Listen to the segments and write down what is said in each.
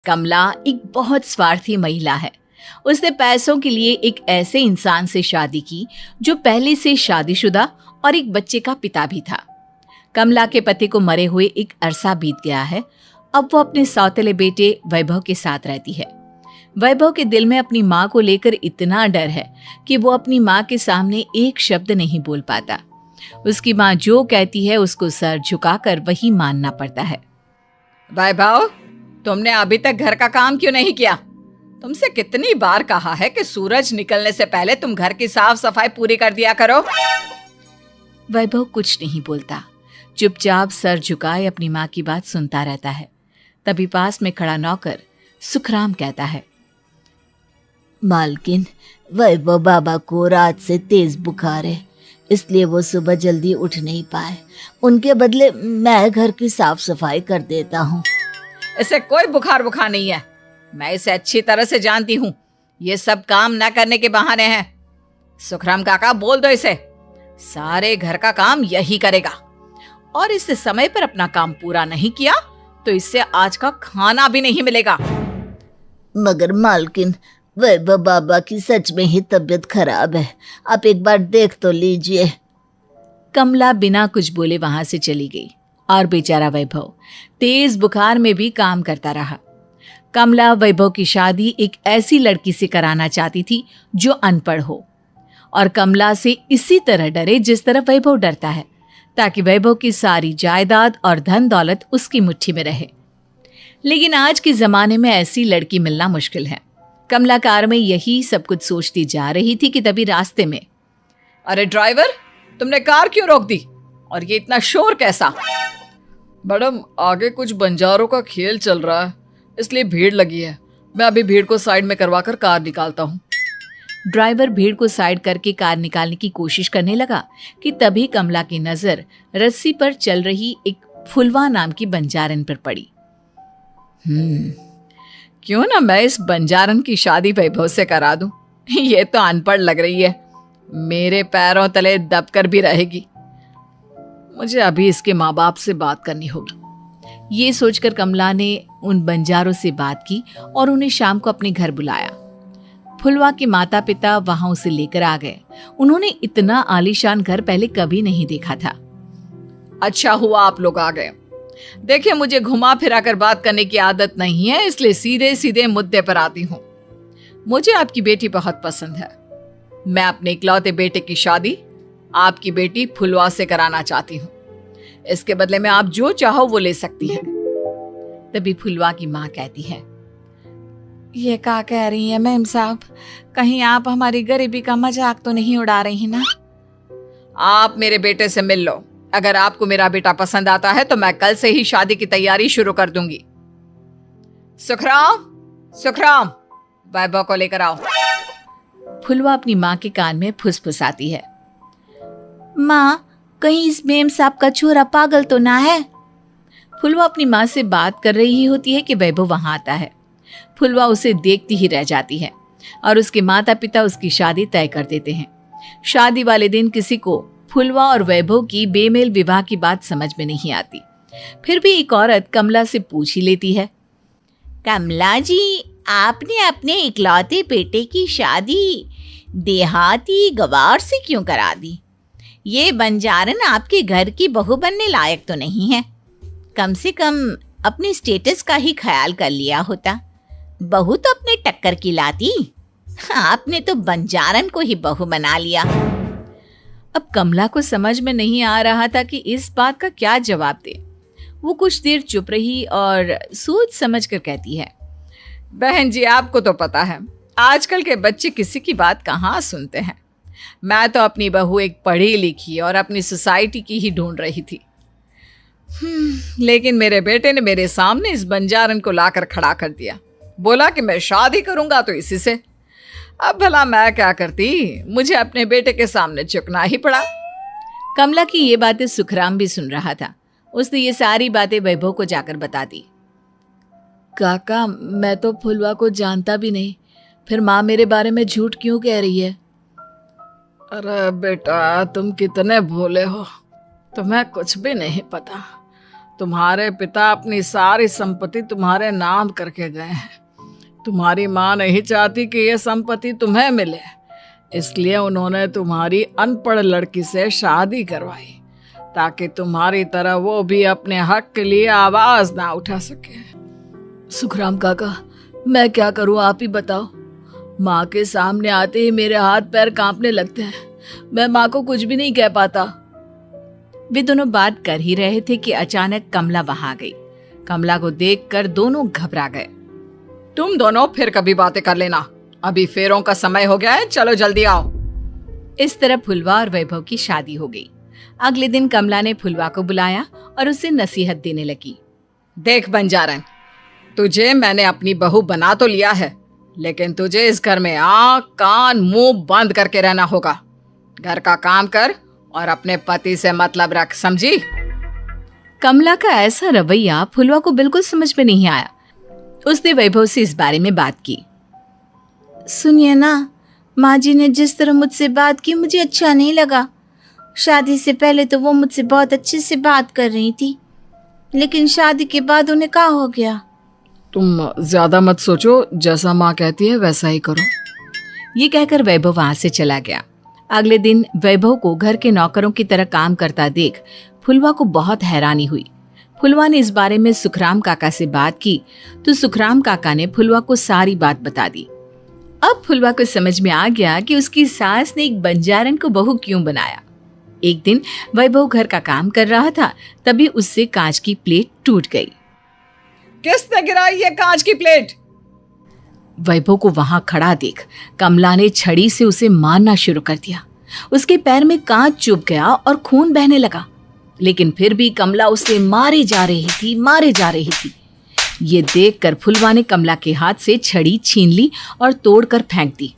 कमला एक बहुत स्वार्थी महिला है। उसने पैसों के लिए एक ऐसे इंसान से शादी की जो पहले से शादीशुदा और एक बच्चे का पिता भी था। कमला के पति को मरे हुए एक अरसा बीत गया है। अब वो अपने सौतेले बेटे वैभव के साथ रहती है। वैभव के दिल में अपनी माँ को लेकर इतना डर है कि वो अपनी माँ के सामने एक शब्द नहीं बोल पाता। उसकी माँ जो कहती है उसको सर झुकाकर वही मानना पड़ता है। वैभव, तुमने अभी तक घर का काम क्यों नहीं किया? तुमसे कितनी बार कहा है कि सूरज निकलने से पहले तुम घर की साफ सफाई पूरी कर दिया करो। वैभव कुछ नहीं बोलता, चुपचाप सर झुकाए अपनी माँ की बात सुनता रहता है। तभी पास में खड़ा नौकर सुखराम कहता है, मालकिन, वैभव बाबा को रात से तेज बुखार है, इसलिए वो सुबह जल्दी उठ नहीं पाए। उनके बदले मैं घर की साफ सफाई कर देता हूँ। इसे कोई बुखार नहीं है। मैं इसे अच्छी तरह से जानती हूँ। ये सब काम न करने के बहाने हैं। सुखराम काका, बोल दो इसे, सारे घर का काम यही करेगा। और इससे समय पर अपना काम पूरा नहीं किया तो इससे आज का खाना भी नहीं मिलेगा। मगर मालकिन, वैभव बाबा की सच में ही तबीयत खराब है, आप एक बार देख तो लीजिए। कमला बिना कुछ बोले वहां से चली गई और बेचारा वैभव तेज बुखार में भी काम करता रहा। कमला वैभव की शादी एक ऐसी लड़की से कराना चाहती थी जो अनपढ़ हो और कमला से इसी तरह डरे जिस तरह वैभव डरता है, ताकि वैभव की सारी जायदाद और धन दौलत उसकी मुट्ठी में रहे। लेकिन आज के जमाने में ऐसी लड़की मिलना मुश्किल है। कमला कार में यही सब कुछ सोचती जा रही थी कि तभी रास्ते में, अरे ड्राइवर, तुमने कार क्यों रोक दी? और ये इतना शोर कैसा? मैडम, आगे कुछ बंजारों का खेल चल रहा है, इसलिए भीड़ लगी है। मैं अभी भीड़ को साइड में करवाकर कार निकालता हूँ। ड्राइवर भीड़ को साइड करके कार निकालने की कोशिश करने लगा कि तभी कमला की नजर रस्सी पर चल रही एक फुलवा नाम की बंजारन पर पड़ी। क्यों ना मैं इस बंजारन की शादी वैभव से करा दूं। ये तो अनपढ़ लग रही है, मेरे पैरों तले दबकर भी रहेगी। मुझे अभी इसके माँ बाप से बात करनी होगी। ये सोचकर कमला ने उन बंजारों से बात की और उन्हें शाम को अपने घर बुलाया। फुलवा के माता पिता वहां उसे लेकर आ गए। उन्होंने इतना आलीशान घर पहले कभी नहीं देखा था। अच्छा हुआ आप लोग आ गए। देखिए, मुझे घुमा फिरा कर बात करने की आदत नहीं है, इसलिए सीधे सीधे मुद्दे पर आती हूँ। मुझे आपकी बेटी बहुत पसंद है। मैं अपने इकलौते बेटे की शादी आपकी बेटी फुलवा से कराना चाहती हूँ। इसके बदले में आप जो चाहो वो ले सकती हैं। तभी फुलवा की माँ कहती है, ये क्या कह रही है मैम साहब? कहीं आप हमारी गरीबी का मजाक तो नहीं उड़ा रही ना? आप मेरे बेटे से मिल लो। अगर आपको मेरा बेटा पसंद आता है तो मैं कल से ही शादी की तैयारी शुरू कर दूंगी। सुखराम, वैभव को लेकर आओ। फुलवा अपनी माँ के कान में फुसफुसाती है, माँ, कहीं इस मेम साहब का छोरा पागल तो ना है? फुलवा अपनी माँ से बात कर रही होती है कि वैभव वहां आता है। फुलवा उसे देखती ही रह जाती है और उसके माता पिता उसकी शादी तय कर देते हैं। शादी वाले दिन किसी को फुलवा और वैभव की बेमेल विवाह की बात समझ में नहीं आती। फिर भी एक औरत कमला से पूछ ही लेती है, कमला जी, आपने अपने इकलौते बेटे की शादी देहाती गवार से क्यों करा दी? ये बंजारन आपके घर की बहू बनने लायक तो नहीं है। कम से कम अपने स्टेटस का ही ख्याल कर लिया होता। बहू तो अपने टक्कर की लाती, आपने तो बंजारन को ही बहू बना लिया। अब कमला को समझ में नहीं आ रहा था कि इस बात का क्या जवाब दे। वो कुछ देर चुप रही और सोच समझ कर कहती है, बहन जी, आपको तो पता है आजकल के बच्चे किसी की बात कहाँ सुनते हैं। मैं तो अपनी बहू एक पढ़ी लिखी और अपनी सोसाइटी की ही ढूंढ रही थी। लेकिन मेरे बेटे ने मेरे सामने इस बंजारन को लाकर खड़ा कर दिया। बोला कि मैं शादी करूंगा तो इसी से। अब भला मैं क्या करती, मुझे अपने बेटे के सामने झुकना ही पड़ा। कमला की ये बातें सुखराम भी सुन रहा था। उसने ये सारी बातें वैभव को जाकर बता दी। काका, मैं तो फुलवा को जानता भी नहीं, फिर माँ मेरे बारे में झूठ क्यों कह रही है? अरे बेटा, तुम कितने भोले हो, तुम्हें कुछ भी नहीं पता। तुम्हारे पिता अपनी सारी संपत्ति तुम्हारे नाम करके गए हैं। तुम्हारी माँ नहीं चाहती कि यह संपत्ति तुम्हें मिले, इसलिए उन्होंने तुम्हारी अनपढ़ लड़की से शादी करवाई ताकि तुम्हारी तरह वो भी अपने हक के लिए आवाज ना उठा सके। सुखराम काका, मैं क्या करूं, आप ही बताओ। माँ के सामने आते ही मेरे हाथ पैर कांपने लगते हैं। मैं माँ को कुछ भी नहीं कह पाता। वे दोनों बात कर ही रहे थे कि अचानक कमला वहां आ गई। कमला को देखकर दोनों घबरा गए। तुम दोनों फिर कभी बातें कर लेना, अभी फेरों का समय हो गया है, चलो जल्दी आओ। इस तरह फुलवा और वैभव की शादी हो गई। अगले दिन कमला ने फुलवा को बुलाया और उसे नसीहत देने लगी। देख बंजारन, तुझे मैंने अपनी बहू बना तो लिया है, लेकिन तुझे इस घर में आँख कान मुंह बंद करके रहना होगा। घर का काम कर और अपने पति से मतलब रख, समझी? कमला का ऐसा रवैया फुलवा को बिल्कुल समझ में नहीं आया। उसने वैभव से इस बारे में बात की। सुनिए ना, माँ जी ने जिस तरह मुझसे बात की मुझे अच्छा नहीं लगा। शादी से पहले तो वो मुझसे बहुत अच्छे से बात कर रही थी, लेकिन शादी के बाद उन्हें क्या हो गया? तुम ज्यादा मत सोचो, जैसा माँ कहती है वैसा ही करो। ये कहकर वैभव वहां से चला गया। अगले दिन वैभव को घर के नौकरों की तरह काम करता देख फुलवा को बहुत हैरानी हुई। फुलवा ने इस बारे में सुखराम काका से बात की तो सुखराम काका ने फुलवा को सारी बात बता दी। अब फुलवा को समझ में आ गया कि उसकी सास ने एक बंजारन को बहू क्यों बनाया। एक दिन वैभव घर का काम कर रहा था, तभी उससे कांच की प्लेट टूट गई। किसने गिराई ये कांच की प्लेट? वैभव को वहां खड़ा देख कमला ने छड़ी से उसे मारना शुरू कर दिया। उसके पैर में कांच चुभ गया और खून बहने लगा, लेकिन फिर भी कमला उसे मारे जा रही थी। ये देखकर फुलवा ने कमला के हाथ से छड़ी छीन ली और तोड़कर फेंक दी।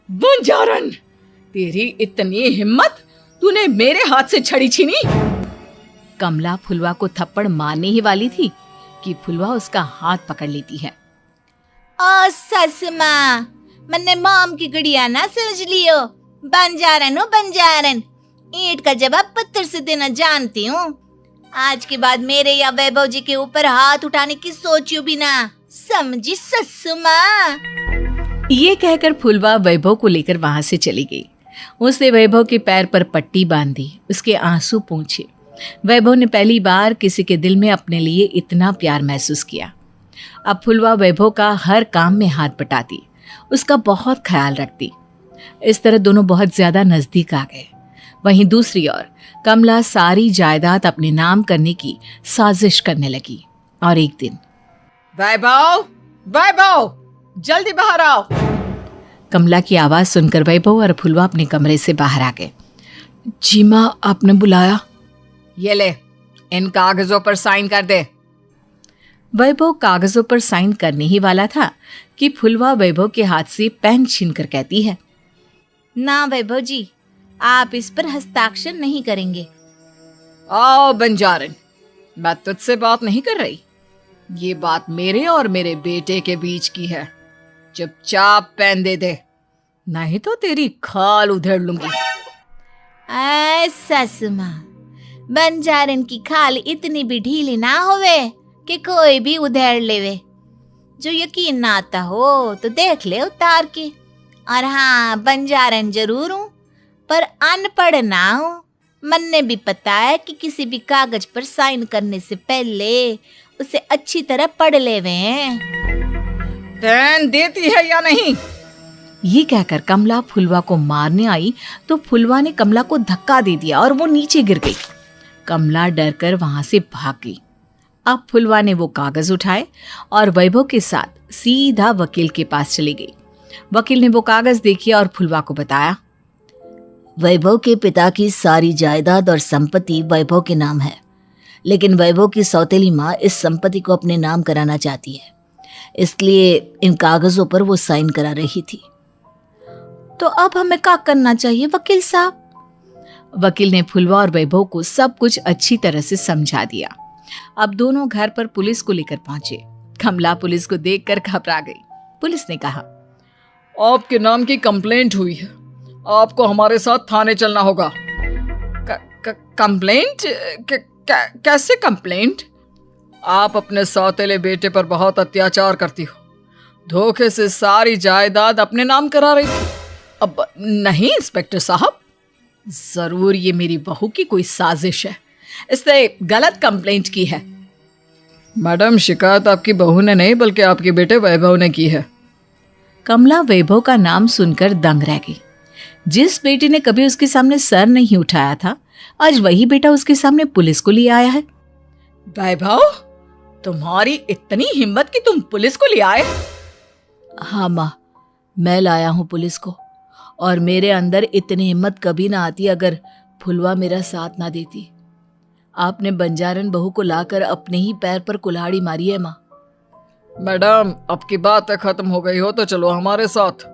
बंजारन, तेरी इतनी हिम्मत, तूने मेरे हाथ से छड़ी छीनी? कमला फुलवा को थप्पड़ मारने ही वाली थी कि फुलवा उसका हाथ पकड़ लेती है। ओ सस माँ, मैंने मॉम की गुड़िया ना समझ लियो। बंजारन हो बंजारन, ईंट का जवाब पत्थर से देना जानती हूँ। आज के बाद मेरे या वैभव जी के ऊपर हाथ उठाने की सोचियो भी ना, समझी ससु माँ? ये कहकर फुलवा वैभव को लेकर वहां से चली गई। उसने वैभव के पैर पर पट्टी बांधी, उसके आंसू पोंछे। वैभव ने पहली बार किसी के दिल में अपने लिए इतना प्यार महसूस किया। अब फुलवा वैभव का हर काम में हाथ बटाती, उसका बहुत ख्याल रखती। इस तरह दोनों बहुत ज्यादा नजदीक आ गए। वहीं दूसरी ओर कमला सारी जायदाद अपने नाम करने की साजिश करने लगी। और एक दिन, वैभव, जल्दी बाहर आओ। कमला की आवाज सुनकर वैभव और फुलवा अपने कमरे से बाहर आ गए। जी माँ, आपने बुलाया? ये ले, इन कागजों पर साइन कर दे। वैभव कागजों पर साइन करने ही वाला था कि फुलवा वैभव के हाथ से पेन छीनकर कहती है, ना वैभव जी, आप इस पर हस्ताक्षर नहीं करेंगे। आओ बंजारन, मैं तुझसे बात नहीं कर रही। ये बात मेरे और मेरे बेटे के बीच की है। चुपचाप पेन दे दे, नहीं तो तेरी खाल उधेड़ लूंगी। ससु माँ, बंजारन की खाल इतनी भी ढीली ना होवे कि कोई भी उधेड़ लेवे। जो यकीन ना आता हो तो देख ले उतार के। और हाँ, बंजारन जरूर हूँ पर अनपढ़ ना हूँ। मन्ने भी पता है कि किसी भी कागज पर साइन करने से पहले उसे अच्छी तरह पढ़ लेवे हैं। पेन देती है या नहीं? ये कहकर कमला फुलवा को मारने आई तो फुलवा ने कमला को धक्का दे दिया और वो नीचे गिर गई। कमला डरकर वहां से भाग गई। अब फुलवा ने वो कागज उठाए और वैभव के साथ सीधा वकील के पास चली गई। वकील ने वो कागज देखे और फुलवा को बताया, वैभव के पिता की सारी जायदाद और संपत्ति वैभव के नाम है, लेकिन वैभव की सौतेली माँ इस संपत्ति को अपने नाम कराना चाहती है, इसलिए इन कागजों पर वो साइन करा रही थी। तो अब हमें क्या करना चाहिए वकील साहब? वकील ने फुलवा और वैभव को सब कुछ अच्छी तरह से समझा दिया। अब दोनों घर पर पुलिस को लेकर पहुंचे। कमला पुलिस को देखकर घबरा गई। पुलिस ने कहा, आपके नाम की कंप्लेंट हुई है, आपको हमारे साथ थाने चलना होगा। कंप्लेंट? कैसे कंप्लेंट? आप अपने सौतेले बेटे पर बहुत अत्याचार करती हो। धोखे से सारी जायदाद अपने नाम करा रही थी। अब नहीं इंस्पेक्टर साहब, जरूर ये मेरी बहू की कोई साजिश है। इसने गलत कंप्लेंट की है। मैडम, शिकायत आपकी बहू ने नहीं बल्कि आपके बेटे वैभव ने की है। कमला वैभव का नाम सुनकर दंग रह गई। जिस बेटे ने कभी उसके सामने सर नहीं उठाया था, आज वही बेटा उसके सामने पुलिस को लिए आया है। वैभव, तुम्हारी इतनी हिम्मत कि तुम पुलिस को ले आए? हाँ माँ, मैं लाया हूँ पुलिस को, और मेरे अंदर इतनी हिम्मत कभी ना आती अगर फुलवा मेरा साथ ना देती। आपने बंजारन बहू को लाकर अपने ही पैर पर कुल्हाड़ी मारी है माँ। मैडम, अब की बात खत्म हो गई हो तो चलो हमारे साथ।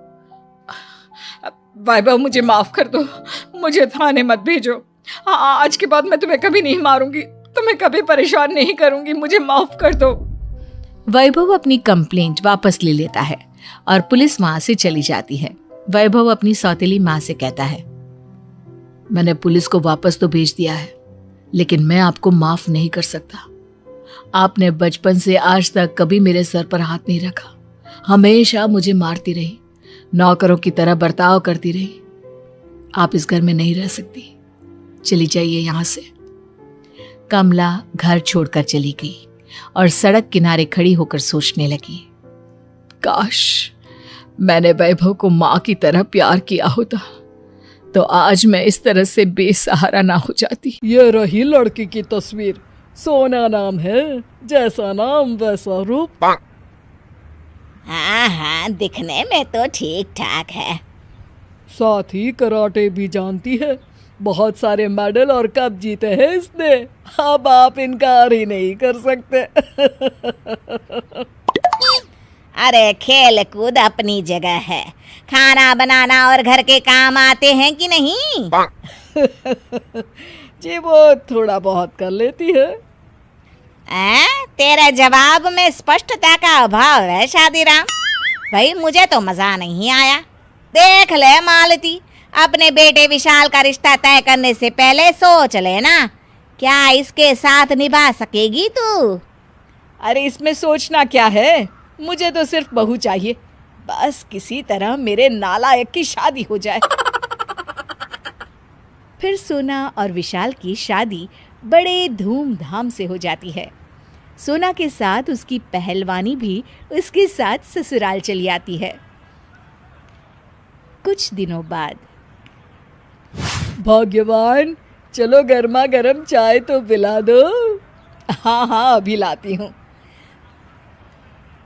वैभव, मुझे माफ कर दो, मुझे थाने मत भेजो। आज के बाद मैं तुम्हें कभी नहीं मारूंगी, तुम्हें कभी परेशान नहीं करूंगी, मुझे माफ कर दो। वैभव अपनी कंप्लेंट वापस ले लेता है और पुलिस वहां से चली जाती है। वैभव अपनी सौतेली माँ से कहता है, मैंने पुलिस को वापस तो भेज दिया है, लेकिन मैं आपको माफ नहीं कर सकता। आपने बचपन से आज तक कभी मेरे सर पर हाथ नहीं रखा, हमेशा मुझे मारती रही, नौकरों की तरह बर्ताव करती रही। आप इस घर में नहीं रह सकती, चली जाइए यहां से। कमला घर छोड़कर चली गई और सड़क किनारे खड़ी होकर सोचने लगी, काश मैंने वैभव को माँ की तरह प्यार किया होता तो आज मैं इस तरह से बेसहारा ना हो जाती। ये रही लड़की की तस्वीर। सोना नाम है, जैसा नाम वैसा रूप। हाँ हाँ, दिखने में तो ठीक ठाक है। साथ ही कराटे भी जानती है। बहुत सारे मेडल और कप जीते हैं इसने। अब आप इनकार ही नहीं कर सकते। अरे खेल कूद अपनी जगह है, खाना बनाना और घर के काम आते हैं कि नहीं? जी वो थोड़ा बहुत कर लेती है। तेरे जवाब में स्पष्टता का अभाव है शादीराम। भाई मुझे तो मजा नहीं आया। देख ले मालती, अपने बेटे विशाल का रिश्ता तय करने से पहले सोच लेना, क्या इसके साथ निभा सकेगी तू? अरे इसमें सोचना क्या है, मुझे तो सिर्फ बहू चाहिए, बस किसी तरह मेरे नालायक की शादी हो जाए। फिर सोना और विशाल की शादी बड़े धूमधाम से हो जाती है। सोना के साथ उसकी पहलवानी भी उसके साथ ससुराल चली आती है। कुछ दिनों बाद, भाग्यवान, चलो गर्मा गर्म चाय तो पिला दो। हाँ हाँ, अभी लाती हूँ।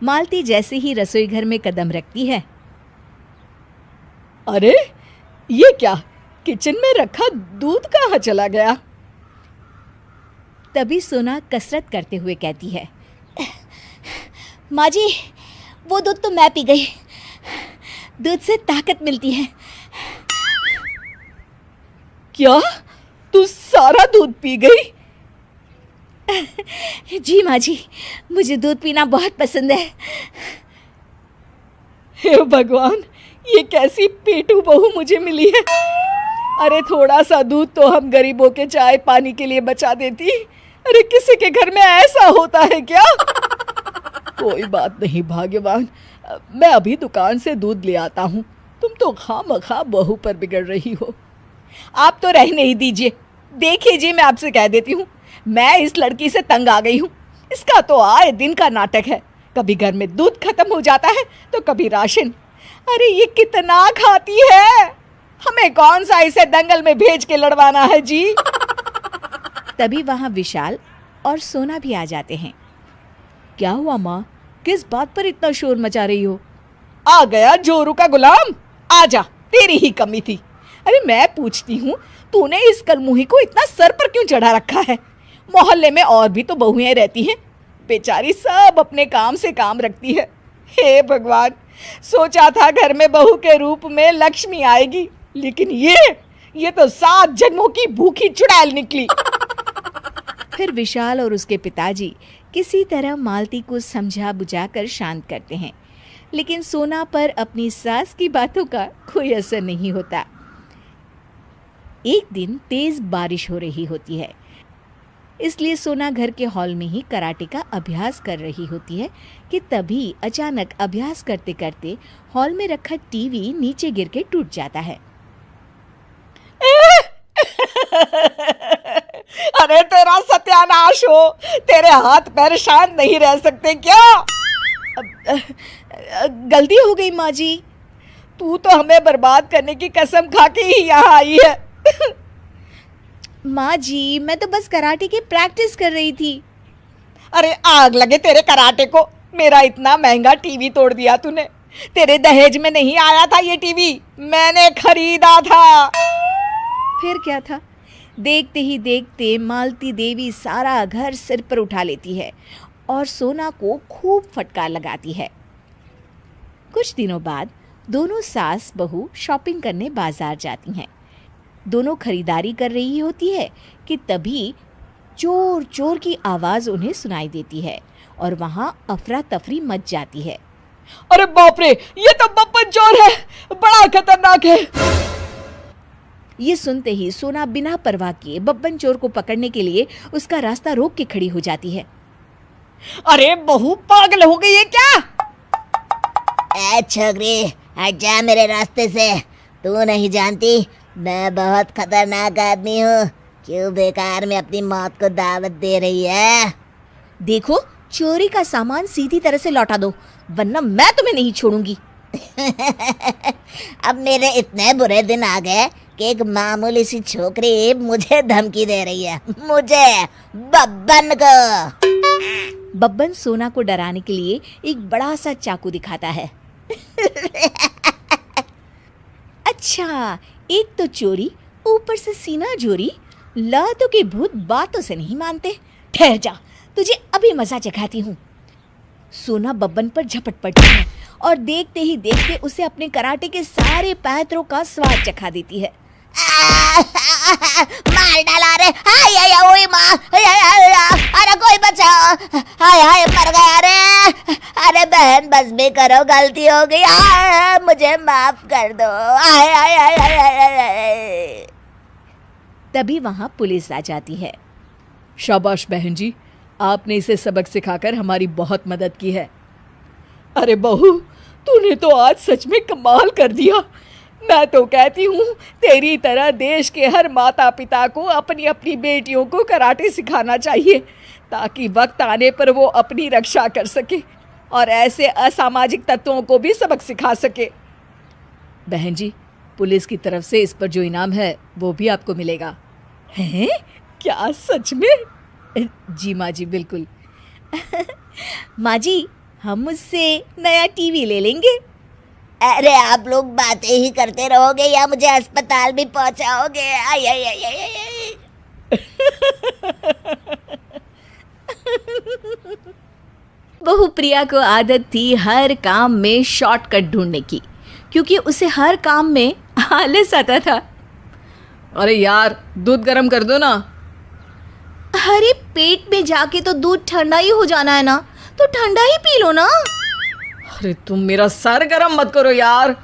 मालती जैसे ही रसोई घर में कदम रखती है, अरे ये क्या, किचन में रखा दूध कहाँ चला गया? तभी सोना कसरत करते हुए कहती है, माँ जी, वो दूध तो मैं पी गई। दूध से ताकत मिलती है। क्या, तू सारा दूध पी गई? जी माँ जी, मुझे दूध पीना बहुत पसंद है। हे भगवान, ये कैसी पेटू बहू मुझे मिली है। अरे थोड़ा सा दूध तो हम गरीबों के चाय पानी के लिए बचा देती। अरे किसी के घर में ऐसा होता है क्या? कोई बात नहीं भाग्यवान, मैं अभी दुकान से दूध ले आता हूँ। तुम तो खामखा बहू पर बिगड़ रही हो। आप तो रहने ही दीजिए। देखिए जी, मैं आपसे कह देती हूँ, मैं इस लड़की से तंग आ गई हूँ। इसका तो आए दिन का नाटक है, कभी घर में दूध खत्म हो जाता है तो कभी राशन। अरे ये कितना खाती है, हमें कौन सा इसे दंगल में भेज के लड़वाना है जी। तभी वहां विशाल और सोना भी आ जाते हैं। क्या हुआ माँ, किस बात पर इतना शोर मचा रही हो? आ गया जोरू का गुलाम, आजा, तेरी ही कमी थी। अरे मैं पूछती हूँ, तूने इस कलमुही को इतना सर पर क्यों चढ़ा रखा है? मोहल्ले में और भी तो बहुएं रहती हैं, बेचारी सब अपने काम से काम रखती है। हे भगवान, सोचा था घर में बहू के रूप में लक्ष्मी आएगी, लेकिन ये तो 7 जन्मों की भूखी चुड़ैल निकली। फिर विशाल और उसके पिताजी किसी तरह मालती को समझा बुझाकर शांत करते हैं, लेकिन सोना पर अपनी सास की बातों का कोई असर नहीं होता। एक दिन तेज बारिश हो रही होती है। इसलिए सोना घर के हॉल में ही कराटे का अभ्यास कर रही होती है कि तभी अचानक अभ्यास करते करते हॉल में रखा टीवी नीचे गिर के टूट जाता है। अरे तेरा सत्यानाश हो, तेरे हाथ पैर शांत नहीं रह सकते क्या? गलती हो गई माँ जी, तू तो हमें बर्बाद करने की कसम खा के ही यहाँ आई है। माँ जी, मैं तो बस कराटे की प्रैक्टिस कर रही थी। अरे आग लगे तेरे कराटे को, मेरा इतना महंगा टीवी तोड़ दिया तूने। तेरे दहेज में नहीं आया था ये टीवी, मैंने खरीदा था। फिर क्या था, देखते ही देखते मालती देवी सारा घर सिर पर उठा लेती है और सोना को खूब फटकार लगाती है। कुछ दिनों बाद दोनों सास बहू शॉपिंग करने बाजार जाती हैं। दोनों खरीदारी कर रही होती है कि तभी चोर चोर की आवाज़ उन्हें सुनाई देती है और वहाँ अफरा तफरी मच जाती है। अरे बाप रे, ये तो बब्बन चोर है, बड़ा खतरनाक है। ये सुनते ही सोना बिना परवाह किए बब्बन चोर को पकड़ने के लिए उसका रास्ता रोक के खड़ी हो जाती है। अरे बहू पागल हो गई है क्या? ए छोकरी, हट जा मेरे रास्ते से। तू नहीं जानती मैं बहुत खतरनाक आदमी हूँ। क्यों बेकार में अपनी मौत को दावत दे रही है? देखो, चोरी का सामान सीधी तरह से लौटा दो, वरना मैं तुम्हें नहीं छोड़ूंगी। अब मेरे इतने बुरे दिन आ गए कि एक मामूली सी छोकरी मुझे धमकी दे रही है, मुझे, बब्बन को। बब्बन सोना को डराने के लिए एक बड़ा सा चाकू दिखाता है। अच्छा, एक तो चोरी, ऊपर से सीना जोरी, लातों के भूत बातों से नहीं मानते। ठहर जा, तुझे अभी मजा चखाती हूँ। सोना बब्बन पर झपट पड़ती है और देखते ही देखते उसे अपने कराटे के सारे पैतरों का स्वाद चखा देती है। मार डाला रे, हाय हाय ओए माँ, अरे कोई बचाओ, हाय हाय मर गया रे। अरे बहन बस भी करो, गलती हो गई, मुझे माफ कर दो। हाय हाय हाय हाय हाय। तभी वहाँ पुलिस आ जाती है। शाबाश बहन जी, आपने इसे सबक सिखाकर हमारी बहुत मदद की है। अरे बहू, तूने तो आज सच में कमाल कर दिया। मैं तो कहती हूँ तेरी तरह देश के हर माता पिता को अपनी अपनी बेटियों को कराटे सिखाना चाहिए, ताकि वक्त आने पर वो अपनी रक्षा कर सके और ऐसे असामाजिक तत्वों को भी सबक सिखा सके। बहन जी, पुलिस की तरफ से इस पर जो इनाम है वो भी आपको मिलेगा। हैं? क्या सच में? जी माँ जी, बिल्कुल। माँ जी, हम उससे नया टीवी ले लेंगे। अरे आप लोग बातें ही करते रहोगे या मुझे अस्पताल भी पहुंचाओगे? आई आई आई आई आई। बहू प्रिया को आदत थी हर काम में शॉर्टकट ढूंढने की, क्योंकि उसे हर काम में आलस आता था। अरे यार, दूध गर्म कर दो ना। अरे पेट में जाके तो दूध ठंडा ही हो जाना है ना, तो ठंडा ही पी लो ना। अरे तुम मेरा सर गर्म मत करो यार।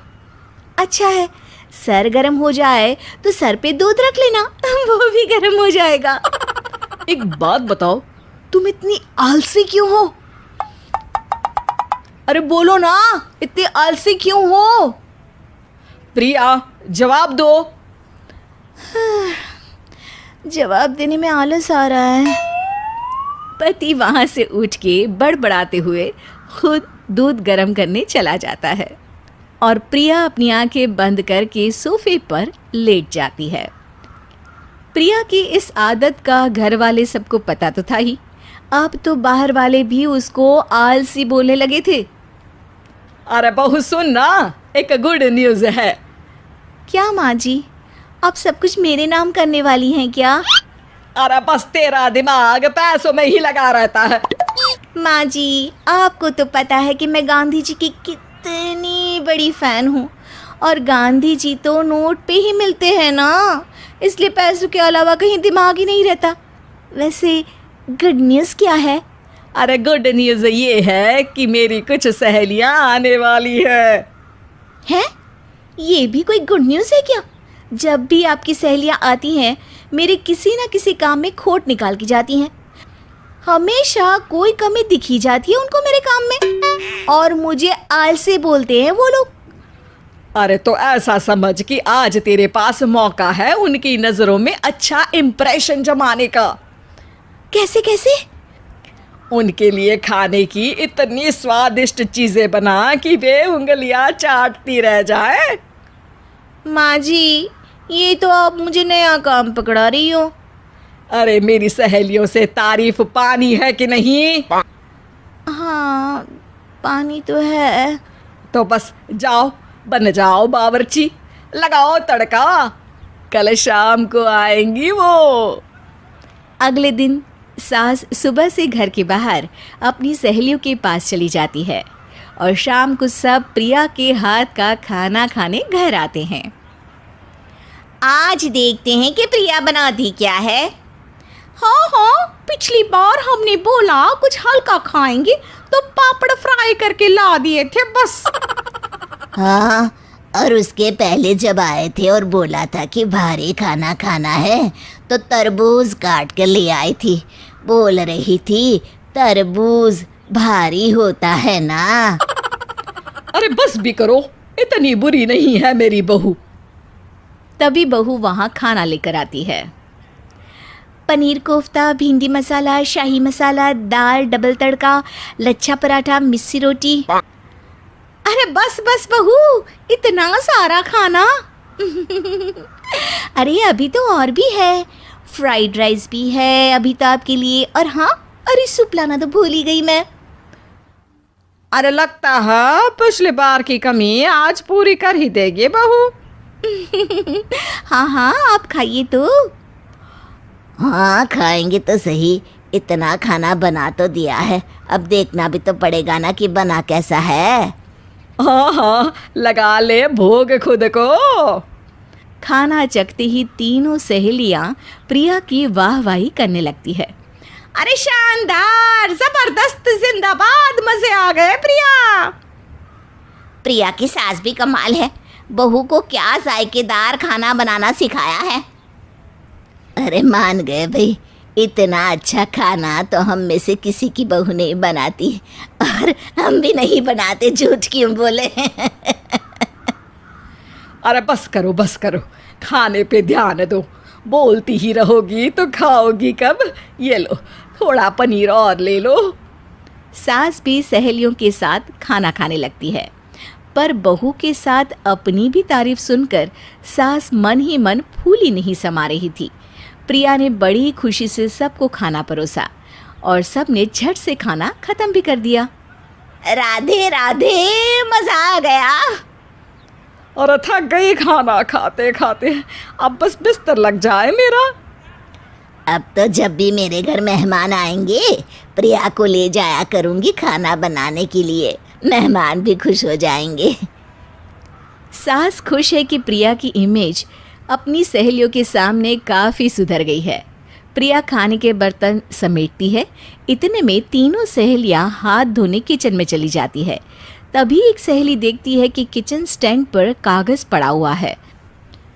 अच्छा है, सर गर्म हो जाए तो सर पे दूध रख लेना, वो भी गर्म हो जाएगा। एक बात बताओ, तुम इतनी आलसी क्यों हो? अरे बोलो ना, इतनी आलसी क्यों हो? प्रिया, जवाब दो। जवाब देने में आलस आ रहा है। पति वहां से उठ के बड़बड़ाते हुए खुद दूध गर्म करने चला जाता है और प्रिया अपनी आंखें बंद करके सोफे पर लेट जाती है। प्रिया की इस आदत का घर वाले सबको पता तो था ही, अब तो बाहर वाले भी उसको आलसी बोलने लगे थे। अरे बहू सुन ना, एक गुड न्यूज़ है। क्या माँ जी, आप सब कुछ मेरे नाम करने वाली हैं क्या? अरे बस तेरा दिमाग पैसों में ही लगा रहता है। माँ जी, आपको तो पता है कि मैं गांधी जी की कितनी बड़ी फैन हूँ, और गांधी जी तो नोट पे ही मिलते हैं ना, इसलिए पैसों के अलावा कहीं दिमाग ही नहीं रहता। वैसे गुड न्यूज़ क्या है? अरे गुड न्यूज़ ये है कि मेरी कुछ सहेलियां आने वाली है। हैं? ये भी कोई गुड न्यूज़ है क्या? जब भी आपकी सहेलियां आती हैं मेरे किसी न किसी काम में खोट निकाल के जाती हैं। हमेशा कोई कमी दिखी जाती है उनको मेरे काम में, और मुझे आलसी बोलते हैं वो लोग। अरे तो ऐसा समझ कि आज तेरे पास मौका है उनकी नजरों में अच्छा इम्प्रेशन जमाने का। कैसे कैसे? उनके लिए खाने की इतनी स्वादिष्ट चीजें बना कि वे उंगलियां चाटती रह जाए। माँ जी, ये तो आप मुझे नया काम पकड़ा रही हो। अरे मेरी सहेलियों से तारीफ पानी है कि नहीं? हाँ, पानी तो है। तो बस जाओ, बन जाओ बावर्ची, लगाओ तड़का, कल शाम को आएंगी वो। अगले दिन सास सुबह से घर के बाहर अपनी सहेलियों के पास चली जाती है और शाम को सब प्रिया के हाथ का खाना खाने घर आते हैं। आज देखते हैं कि प्रिया बनाती क्या है। हाँ हाँ, पिछली बार हमने बोला कुछ हल्का खाएंगे तो पापड़ फ्राई करके ला दिए थे बस। हाँ, और उसके पहले जब आए थे और बोला था कि भारी खाना खाना है तो तरबूज काट कर ले आई थी। बोल रही थी तरबूज भारी होता है ना। अरे बस भी करो, इतनी बुरी नहीं है मेरी बहू। तभी बहू वहाँ खाना लेकर आती है। पनीर कोफ्ता, भिंडी मसाला, शाही मसाला, दाल, डबल तड़का, लच्छा पराठा, मिस्सी रोटी। अरे बस बस बहू, इतना सारा खाना। अरे अभी तो और भी है, फ्राइड राइस भी है अभी तो आपके लिए। और हाँ, अरे सूप लाना तो भूल ही गई मैं। अरे लगता है पिछली बार की कमी आज पूरी कर ही देगी बहू। हाँ हाँ, आप खाइए तो। हाँ, खाएंगे तो सही, इतना खाना बना तो दिया है, अब देखना भी तो पड़ेगा ना कि बना कैसा है। हाँ हाँ, लगा ले भोग खुद को। खाना चखते ही तीनों सहेलियां प्रिया की वाहवाही करने लगती है। अरे शानदार, जबरदस्त, जिंदाबाद, मजे आ गए प्रिया। प्रिया की सास भी कमाल है, बहू को क्या जायकेदार खाना बनाना सिखाया है। अरे मान गए भाई, इतना अच्छा खाना तो हम में से किसी की बहू नहीं बनाती, और हम भी नहीं बनाते, झूठ क्यों बोले। अरे बस करो बस करो, खाने पे ध्यान दो, बोलती ही रहोगी तो खाओगी कब। ये लो, थोड़ा पनीर और ले लो। सास भी सहेलियों के साथ खाना खाने लगती है, पर बहू के साथ अपनी भी तारीफ सुनकर सास मन ही मन फूली नहीं समा रही थी। प्रिया ने बड़ी खुशी से सबको खाना परोसा और सब ने झट से खाना खत्म भी कर दिया। राधे राधे, मजा आ गया। और थक गई खाना खाते खाते, अब बस बिस्तर लग जाए मेरा। अब तो जब भी मेरे घर मेहमान आएंगे प्रिया को ले जाया करूँगी खाना बनाने के लिए, मेहमान भी खुश हो जाएंगे। सास खुश है कि प्रिया की इमेज अपनी सहेलियों के सामने काफ़ी सुधर गई है। प्रिया खाने के बर्तन समेटती है, इतने में तीनों सहेलियां हाथ धोने किचन में चली जाती है। तभी एक सहेली देखती है कि किचन स्टैंड पर कागज़ पड़ा हुआ है।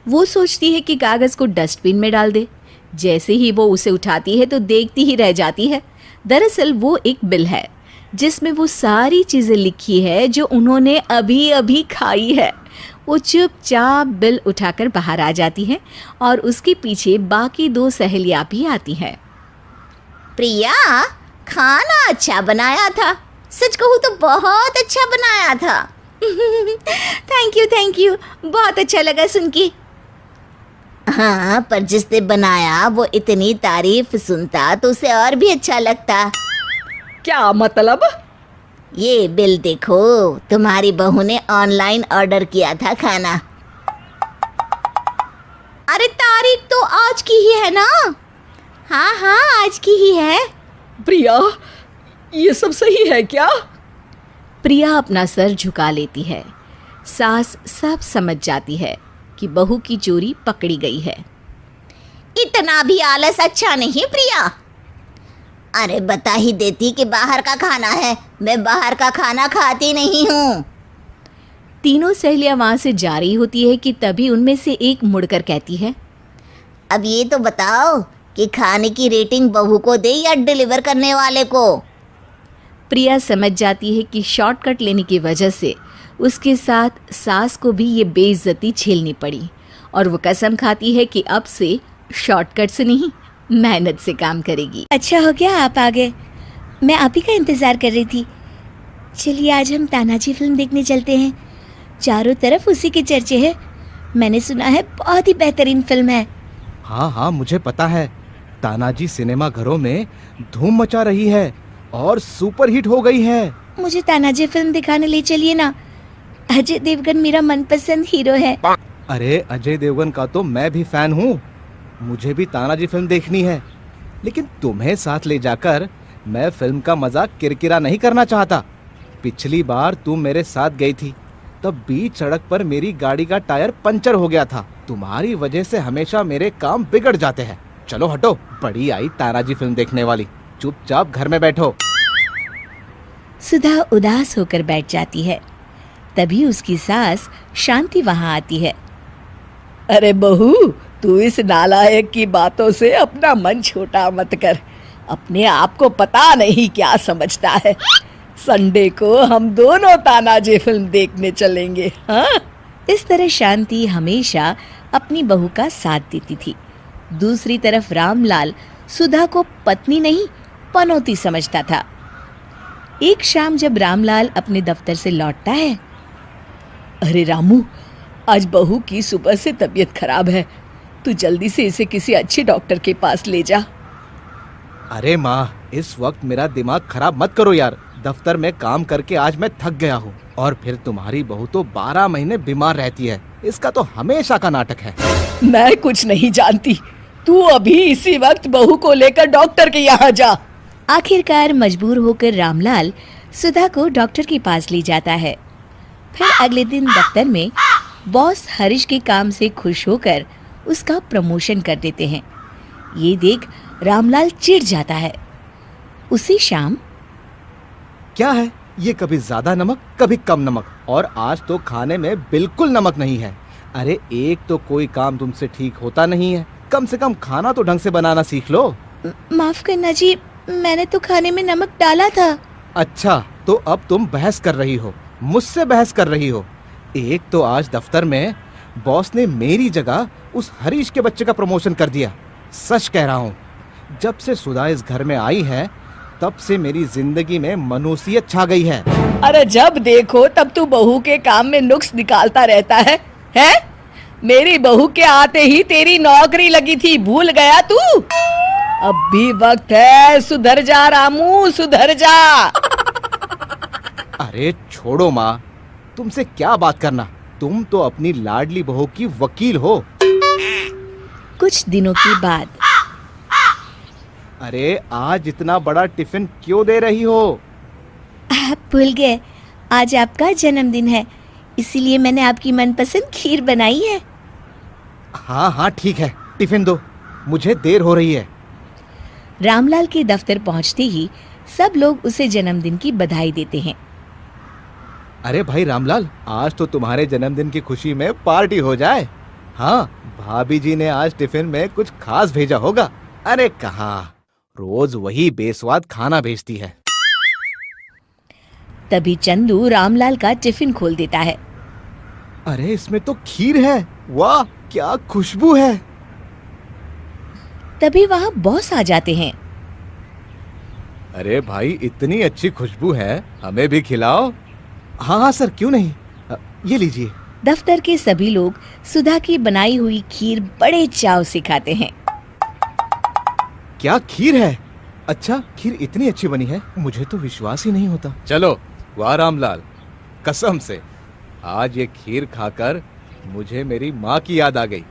वो सोचती है कि कागज़ को डस्टबिन में डाल दे। जैसे ही वो उसे उठाती है तो देखती ही रह जाती है। दरअसल वो एक बिल है जिसमें वो सारी चीज़ें लिखी है जो उन्होंने अभी अभी खाई है। वो चुपचाप बिल उठाकर बाहर आ जाती है और उसके पीछे बाकी दो सहेलियां भी आती हैं। प्रिया, खाना अच्छा बनाया था, सच कहूँ तो बहुत अच्छा बनाया था। थैंक यू, बहुत अच्छा लगा सुन के। हाँ, पर जिसने बनाया वो इतनी तारीफ सुनता तो उसे और भी अच्छा लगता। क्या मतलब? ये बिल देखो, तुम्हारी बहू ने ऑनलाइन ऑर्डर किया था खाना। अरे तारीख तो आज की ही है ना? हाँ, आज की ही है। प्रिया, ये सब सही है क्या? प्रिया अपना सर झुका लेती है। सास सब समझ जाती है कि बहू की चोरी पकड़ी गई है। इतना भी आलस अच्छा नहीं प्रिया। अरे बता ही देती कि बाहर का खाना है, मैं बाहर का खाना खाती नहीं हूँ। तीनों सहेलियां वहां से जा रही होती है कि तभी उनमें से एक मुड़कर कहती है, अब ये तो बताओ कि खाने की रेटिंग बहू को दे या डिलीवर करने वाले को। प्रिया समझ जाती है कि शॉर्टकट लेने की वजह से उसके साथ सास को भी ये बेइज्जती झेलनी पड़ी और वो कसम खाती है कि अब से शॉर्टकट से नहीं, मेहनत से काम करेगी। अच्छा हो गया आप आ गए, मैं आप ही का इंतज़ार कर रही थी। चलिए आज हम तानाजी फिल्म देखने चलते हैं, चारों तरफ उसी के चर्चे हैं। मैंने सुना है बहुत ही बेहतरीन फिल्म है। हाँ हाँ, मुझे पता है। तानाजी सिनेमा घरों में धूम मचा रही है और सुपर हिट हो गई है। मुझे तानाजी फिल्म दिखाने ले चलिए ना, अजय देवगन मेरा मनपसंद हीरो है। अरे अजय देवगन का तो मैं भी फैन हूँ, मुझे भी तानाजी फिल्म देखनी है, लेकिन तुम्हें साथ ले जाकर मैं फिल्म का मजा किरकिरा नहीं करना चाहता। पिछली बार तुम मेरे साथ गई थी, तब बीच सड़क पर मेरी गाड़ी का टायर पंचर हो गया था। तुम्हारी वजह से हमेशा मेरे काम बिगड़ जाते हैं। चलो हटो, बड़ी आई तानाजी फिल्म देखने वाली, चुपचाप घर में बैठो। सुधा उदास होकर बैठ जाती है। तभी उसकी सास शांति वहां आती है। अरे बहू, तू इस नालायक की बातों से अपना मन छोटा मत कर। अपने आप को पता नहीं क्या समझता है। संडे को हम दोनों तानाजी फिल्म देखने चलेंगे। हाँ, इस तरह शांति हमेशा अपनी बहू का साथ देती थी। दूसरी तरफ रामलाल सुधा को पत्नी नहीं पनौती समझता था। एक शाम जब रामलाल अपने दफ्तर से लौटता है, अरे रामू, आज बहू की सुबह से तबीयत खराब है, तू जल्दी से इसे किसी अच्छे डॉक्टर के पास ले जा। अरे माँ, इस वक्त मेरा दिमाग खराब मत करो यार। दफ्तर में काम करके आज मैं थक गया हूँ, और फिर तुम्हारी बहू तो 12 महीने बीमार रहती है। इसका तो हमेशा का नाटक है। मैं कुछ नहीं जानती, तू अभी इसी वक्त बहू को लेकर डॉक्टर के यहाँ जा। आखिरकार मजबूर होकर रामलाल सुधा को डॉक्टर के पास ले जाता है। फिर अगले दिन दफ्तर में बॉस हरीश के काम से खुश होकर उसका प्रमोशन कर देते हैं। ये देख रामलाल चिढ़ जाता है। उसी शाम, क्या है ये, कभी ज्यादा नमक कभी कम नमक, और आज तो खाने में बिल्कुल नमक नहीं है। अरे एक तो कोई काम तुमसे ठीक होता नहीं है, कम से कम खाना तो ढंग से बनाना सीख लो। माफ करना जी, मैंने तो खाने में नमक डाला था। अच्छा, तो अब तुम बहस कर रही हो, मुझसे बहस कर रही हो। एक तो आज दफ्तर में बॉस ने मेरी जगह उस हरीश के बच्चे का प्रमोशन कर दिया। सच कह रहा हूँ, जब से सुधा इस घर में आई है तब से मेरी जिंदगी में मनुष्यत छा गई है। अरे जब देखो तब तू बहू के काम में नुक्स निकालता रहता है, हैं? मेरी बहू के आते ही तेरी नौकरी लगी थी, भूल गया तू? अब भी वक्त है, सुधर जा रामू, सुधर जा। अरे छोड़ो माँ, तुमसे क्या बात करना, तुम तो अपनी लाडली बहू की वकील हो। कुछ दिनों के बाद, अरे आज इतना बड़ा टिफिन क्यों दे रही हो? आप भूल गए, आज आपका जन्मदिन है, इसीलिए मैंने आपकी मनपसंद खीर बनाई है। हाँ हाँ ठीक है, टिफिन दो, मुझे देर हो रही है। रामलाल के दफ्तर पहुंचते ही सब लोग उसे जन्मदिन की बधाई देते हैं। अरे भाई रामलाल, आज तो तुम्हारे जन्मदिन की खुशी में पार्टी हो जाए। हाँ, भाभी जी ने आज टिफिन में कुछ खास भेजा होगा। अरे कहाँ, रोज वही बेस्वाद खाना भेजती है। तभी चंदू रामलाल का टिफिन खोल देता है। अरे इसमें तो खीर है, वाह क्या खुशबू है। तभी वहाँ बॉस आ जाते हैं। अरे भाई, इतनी अच्छी खुशबू है, हमें भी खिलाओ। हाँ हाँ सर, क्यों नहीं, ये लीजिए। दफ्तर के सभी लोग सुधा की बनाई हुई खीर बड़े चाव से खाते हैं। क्या खीर है? अच्छा, खीर इतनी अच्छी बनी है, मुझे तो विश्वास ही नहीं होता। चलो, वाह रामलाल, कसम से आज ये खीर खाकर मुझे मेरी माँ की याद आ गई।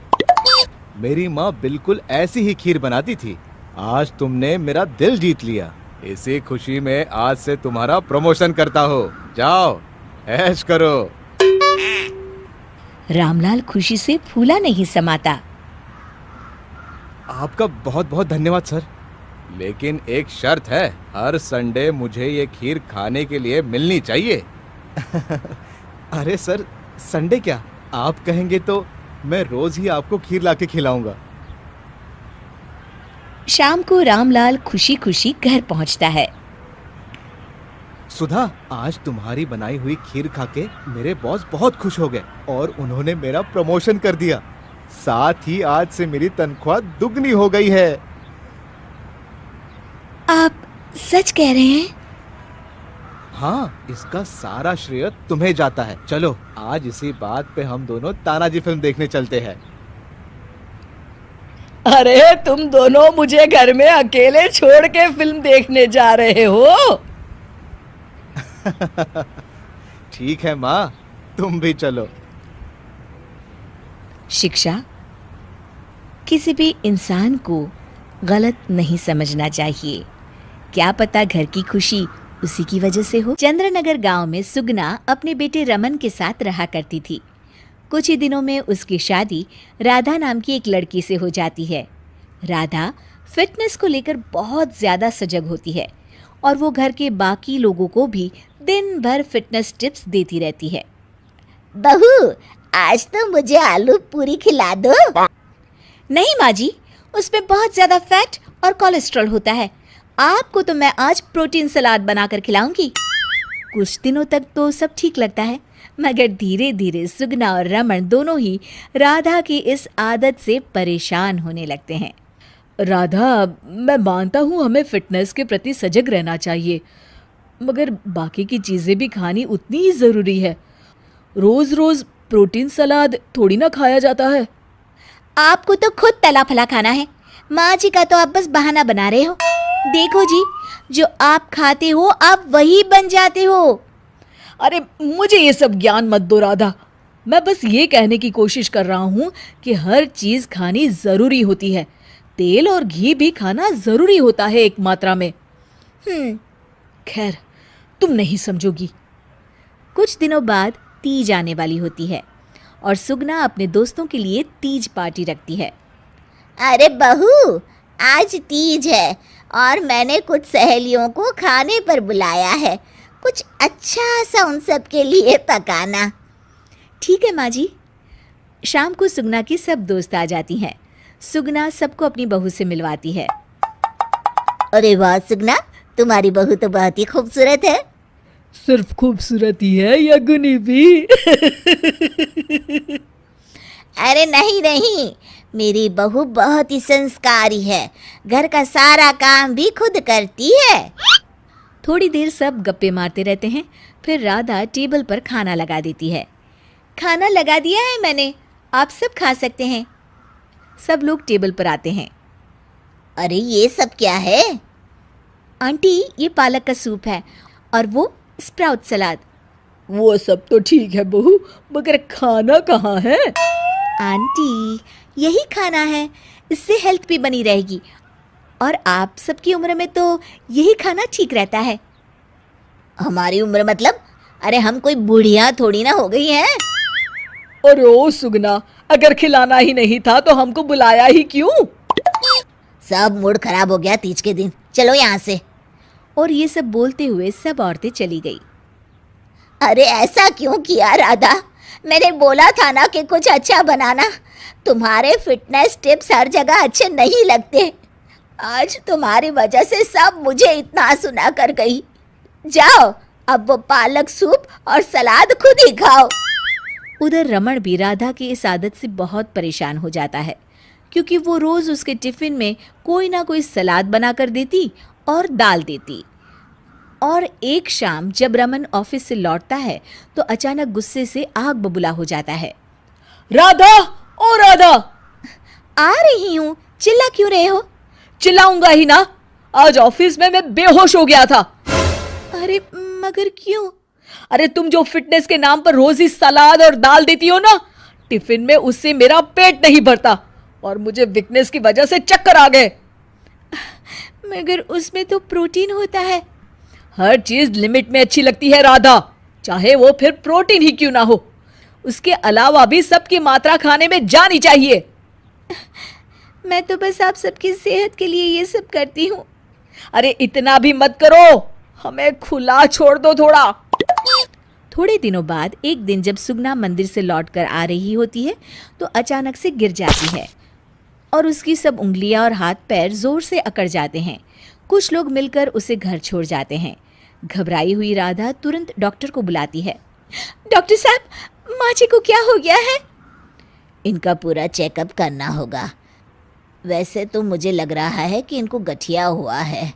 मेरी माँ बिल्कुल ऐसी ही खीर बनाती थी। आज तुमने मेरा दिल जीत लिया। इसी खुशी में आज से तुम्हारा प्रमोशन करता हो। जाओ ऐश करो। रामलाल खुशी से फूला नहीं समाता। आपका बहुत बहुत धन्यवाद सर, लेकिन एक शर्त है, हर संडे मुझे ये खीर खाने के लिए मिलनी चाहिए। अरे सर, संडे क्या, आप कहेंगे तो मैं रोज ही आपको खीर लाके खिलाऊंगा। शाम को रामलाल खुशी खुशी घर पहुंचता है। सुधा, आज तुम्हारी बनाई हुई खीर खाके मेरे बॉस बहुत खुश हो गए और उन्होंने मेरा प्रमोशन कर दिया। साथ ही आज से मेरी तनख्वाह दुगनी हो गई है। आप सच कह रहे हैं? हाँ, इसका सारा श्रेय तुम्हें जाता है। चलो आज इसी बात पे हम दोनों तानाजी फिल्म देखने चलते हैं। अरे तुम दोनों मुझे घर में अकेले छोड़ के फिल्म देखने जा रहे हो? ठीक है माँ, तुम भी चलो। शिक्षा, किसी भी इंसान को गलत नहीं समझना चाहिए। क्या पता घर की खुशी उसी की वजह से हो। चंद्रनगर गांव में सुगना अपने बेटे रमन के साथ रहा करती थी। कुछ ही दिनों में उसकी शादी राधा नाम की एक लड़की से हो जाती है। राधा फिटनेस को लेकर बहुत ज़्यादा सजग होती है और वो घर के बाकी लोगों को भी दिन भर फिटनेस टिप्स देती रहती है। बहू, आज तो मुझे आलू पूरी खिला दो। नहीं माँ जी, उसमें बहुत ज़्यादा फैट और कोलेस्ट्रॉल होता है। आपको तो मैं आज प्रोटीन सलाद बनाकर खिलाऊंगी। कुछ दिनों तक तो सब ठीक लगता है, मगर धीरे धीरे सुगना और रमन दोनों ही राधा की इस आदत से परेशान होने लगते हैं। राधा, मैं मानता हूँ हमें फिटनेस के प्रति सजग रहना चाहिए, मगर बाकी की चीज़ें भी खानी उतनी ही ज़रूरी है। रोज़ रोज़ प्रोटीन सलाद थोड़ी ना खाया जाता है। आपको तो खुद तला फला खाना है, माँ जी का तो आप बस बहाना बना रहे हो। देखो जी, जो आप खाते हो आप वही बन जाते हो। अरे मुझे ये सब ज्ञान मत दो राधा। मैं बस ये कहने की कोशिश कर रहा हूँ कि हर चीज़ खानी ज़रूरी होती है। तेल और घी भी खाना ज़रूरी होता है एक मात्रा में। खैर, तुम नहीं समझोगी। कुछ दिनों बाद तीज आने वाली होती है और सुगना अपने दोस्तों के लिए तीज पार्टी रखती है। अरे बहू, आज तीज है और मैंने कुछ सहेलियों को खाने पर बुलाया है। कुछ अच्छा सा उन सब के लिए पकाना। ठीक है माँ जी। शाम को सुगना की सब दोस्त आ जाती हैं। सुगना सबको अपनी बहू से मिलवाती है। अरे वाह सुगना, तुम्हारी बहू तो बहुत ही खूबसूरत है। सिर्फ खूबसूरत ही है या गुनी भी? अरे नहीं नहीं, मेरी बहू बहुत ही संस्कारी है। घर का सारा काम भी खुद करती है। थोड़ी देर सब गप्पे मारते रहते हैं। फिर राधा टेबल पर खाना लगा देती है। खाना लगा दिया है मैंने, आप सब खा सकते हैं। सब लोग टेबल पर आते हैं। अरे ये सब क्या है? आंटी, ये पालक का सूप है और वो स्प्राउट सलाद। वो सब तो ठीक है बहू, मगर खाना कहाँ है? आंटी, यही खाना है, इससे हेल्थ भी बनी रहेगी और आप सबकी उम्र में तो यही खाना ठीक रहता है। हमारी उम्र मतलब? अरे हम कोई बुढ़िया थोड़ी ना हो गई हैं। और ओ सुगना, अगर खिलाना ही नहीं था तो हमको बुलाया ही क्यों? सब मूड खराब हो गया तीज के दिन। चलो यहाँ से। और ये सब बोलते हुए सब औरतें चली गई। अरे ऐसा क्यों किया राधा? मैंने बोला था ना कि कुछ अच्छा बनाना। तुम्हारे फिटनेस टिप्स हर जगह अच्छे नहीं लगते। आज तुम्हारी वजह से सब मुझे इतना सुना कर गई। जाओ, अब वो पालक सूप और सलाद खुद ही खाओ। उधर रमन भी राधा की इस आदत से बहुत परेशान हो जाता है, क्योंकि वो रोज़ उसके टिफ़िन में कोई ना कोई सलाद बना कर देती और दाल देती। और एक शाम जब रमन ऑफिस से लौटता है तो अचानक गुस्से से आग बबूला हो जाता है। राधा, ओ राधा! आ रही हूँ, चिल्ला क्यों रहे हो? चिल्लाऊंगा ही ना, आज ऑफिस में मैं बेहोश हो गया था। अरे मगर क्यों? अरे तुम जो फिटनेस के नाम पर रोज ही सलाद और दाल देती हो ना, टिफिन में उससे मेरा पेट नहीं भरता और मुझे वीकनेस की वजह से चक्कर आ गए। मगर उसमें तो प्रोटीन होता है। हर चीज लिमिट में अच्छी लगती है राधा, चाहे वो फिर प्रोटीन ही क्यों ना हो। उसके अलावा भी सबकी मात्रा खाने में जानी चाहिए। मैं तो बस आप सबकी सेहत के लिए ये सब करती हूँ। अरे इतना भी मत करो, हमें खुला छोड़ दो थोड़ा। थोड़े दिनों बाद एक दिन जब सुगना मंदिर से लौटकर आ रही होती है तो अचानक से गिर जाती है और उसकी सब उंगलियां और हाथ पैर जोर से अकड़ जाते हैं। कुछ लोग मिलकर उसे घर छोड़ जाते हैं। घबराई हुई राधा तुरंत डॉक्टर को बुलाती है। डॉक्टर साहब, माँ जी को क्या हो गया है? इनका पूरा चेकअप करना होगा। वैसे तो मुझे लग रहा है कि इनको गठिया हुआ है,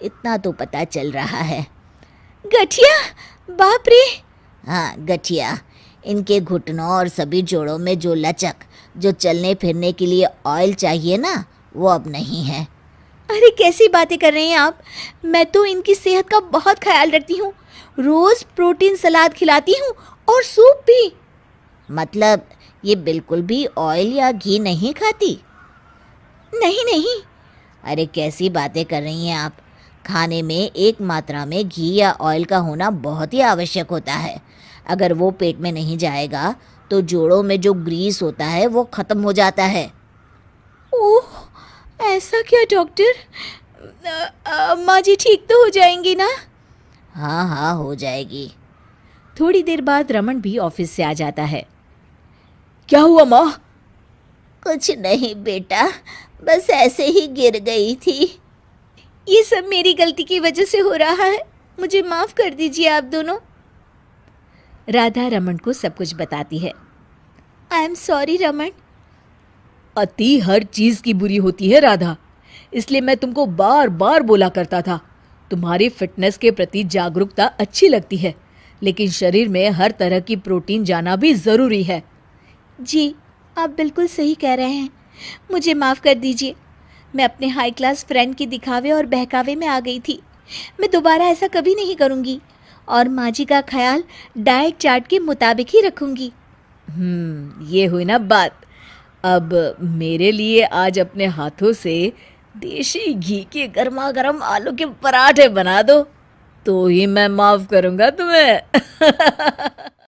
इतना तो पता चल रहा है। गठिया? बाप रे! हाँ, गठिया। इनके घुटनों और सभी जोड़ों में जो लचक, जो चलने फिरने के लिए ऑयल चाहिए ना, वो अब नहीं है। अरे कैसी बातें कर रहे हैं आप? मैं तो इनकी सेहत का बहुत ख्याल रखती हूँ। रोज प्रोटीन सलाद खिलाती हूँ और सूप भी। मतलब ये बिल्कुल भी ऑयल या घी नहीं खाती? नहीं नहीं। अरे कैसी बातें कर रही हैं आप। खाने में एक मात्रा में घी या ऑयल का होना बहुत ही आवश्यक होता है। अगर वो पेट में नहीं जाएगा तो जोड़ों में जो ग्रीस होता है वो ख़त्म हो जाता है। ओह, ऐसा क्या डॉक्टर? माँ जी ठीक तो हो जाएंगी ना? हाँ हाँ, हो जाएगी। थोड़ी देर बाद रमन भी ऑफिस से आ जाता है। क्या हुआ माँ? कुछ नहीं बेटा, बस ऐसे ही गिर गई थी। ये सब मेरी गलती की वजह से हो रहा है, मुझे माफ कर दीजिए आप दोनों। राधा रमन को सब कुछ बताती है। I am sorry Raman. अति हर चीज की बुरी होती है राधा, इसलिए मैं तुमको बार बार बोला करता था। तुम्हारी फिटनेस के प्रति जागरूकता अच्छी लगती है, लेकिन शरीर में हर तरह की प्रोटीन जाना भी जरूरी है। जी, आप बिल्कुल सही कह रहे हैं। मुझे माफ़ कर दीजिए। मैं अपने हाई क्लास फ्रेंड के दिखावे और बहकावे में आ गई थी। मैं दोबारा ऐसा कभी नहीं करूँगी और माँ जी का ख्याल डाइट चार्ट के मुताबिक ही रखूँगी। ये हुई ना बात। अब मेरे लिए आज अपने हाथों से देशी घी के गर्मा गर्म आलू के पराठे बना दो, तो ही मैं माफ़ करूँगा तुम्हें।